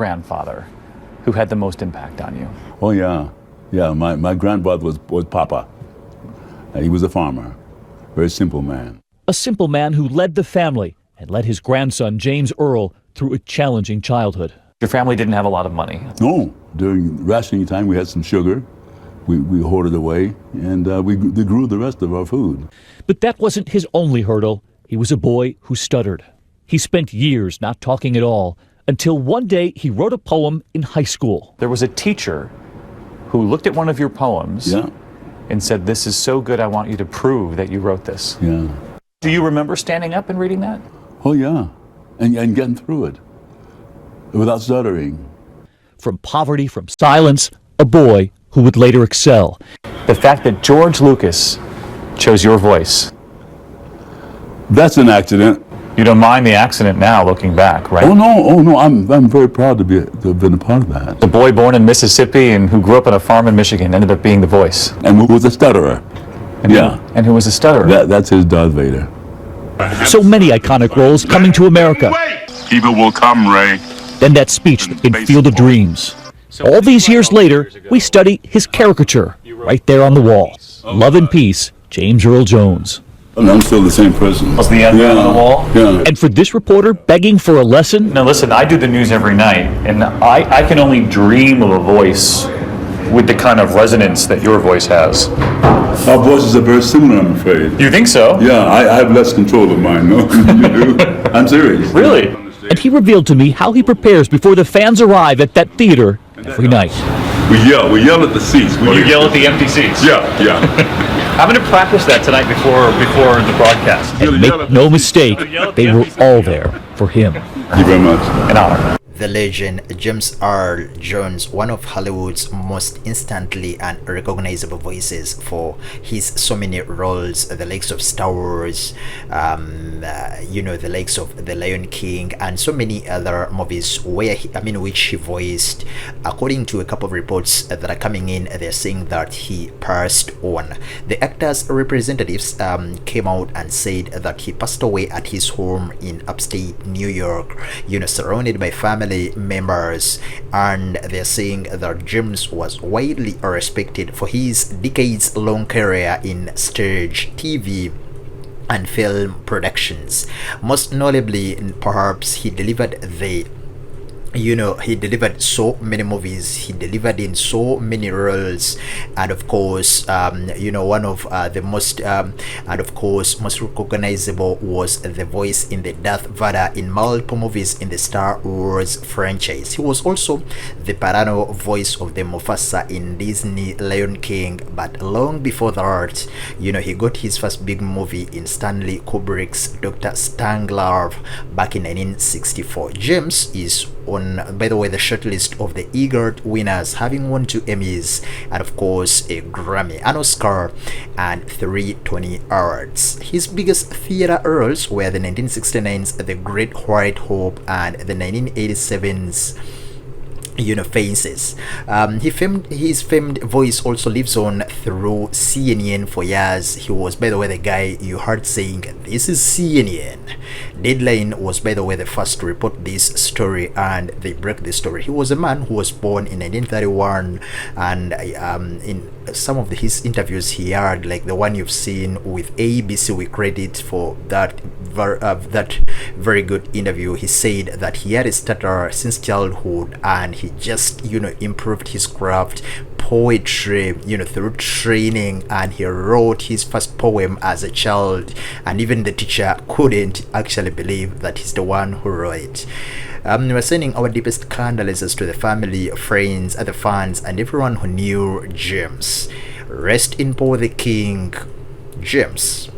grandfather who had the most impact on you? Oh yeah, yeah. My grandfather was Papa. He was a farmer, very simple man. A simple man who led the family and led his grandson, James Earl, through a challenging childhood. Your family didn't have a lot of money. No, during rationing time we had some sugar. We hoarded away, and we grew the rest of our food. But that wasn't his only hurdle. He was a boy who stuttered. He spent years not talking at all, until one day he wrote a poem in high school. There was a teacher who looked at one of your poems and said, "This is so good, I want you to prove that you wrote this." Yeah. Do you remember standing up and reading that? Oh yeah, and getting through it without stuttering. From poverty, from silence, a boy who would later excel. The fact that George Lucas chose your voice. That's an accident. You don't mind the accident now, looking back, right? Oh no, I'm very proud to have been a part of that. The boy born in Mississippi and who grew up on a farm in Michigan ended up being the voice. And who was a stutterer. And who was a stutterer. That's his Darth Vader. So many iconic roles coming to America. Evil will come, Ray. Then that speech in Field of Dreams. All these years later, we study his caricature right there on the wall. Love and peace, James Earl Jones. I'm still the same person. Was the end on the wall? Yeah. And for this reporter begging for a lesson? Now listen, I do the news every night, and I can only dream of a voice with the kind of resonance that your voice has. Our voices are very similar, I'm afraid. You think so? Yeah, I have less control of mine, no? You do? I'm serious. Really? And he revealed to me how he prepares before the fans arrive at that theater every night. We yell at the seats. You yell at the empty seats? Yeah. I'm going to practice that tonight before the broadcast. And make no mistake, they were all there for him. Thank you very much. An honor. The legend James Earl Jones, one of Hollywood's most instantly and recognizable voices for his so many roles, the likes of Star Wars, the likes of The Lion King, and so many other movies which he voiced. According to a couple of reports that are coming in, they're saying that he passed on. The actor's representatives came out and said that he passed away at his home in upstate New York, surrounded by family members, and they're saying that James was widely respected for his decades-long career in stage, TV, and film productions. Most notably, perhaps he delivered he delivered so many movies, he delivered in so many roles, and of course one of the most most recognizable was the voice in the Darth Vader in multiple movies in the Star Wars franchise. He was also the paternal voice of the Mufasa in Disney Lion King, but long before that, he got his first big movie in Stanley Kubrick's Dr. Strangelove back in 1964. James is on, by the way, the shortlist of the EGOT winners, having won 2 Emmys and of course a Grammy, an Oscar, and 3 Tony Awards. His biggest theater roles were the 1969's The Great White Hope and the 1987's Faces. His famed voice also lives on through CNN for years. He was, by the way, the guy you heard saying, "This is CNN." Deadline was, by the way, the first to report this story, and they broke the story. He was a man who was born in 1931, and in some of his interviews he had, like the one you've seen with ABC, we credit for that very good interview. He said that he had a stutter since childhood, and he just improved his craft, poetry, through training, and he wrote his first poem as a child, and even the teacher couldn't actually believe that he's the one who wrote it. We're sending our deepest condolences to the family, friends, other fans, and everyone who knew James. Rest in power, the King, James.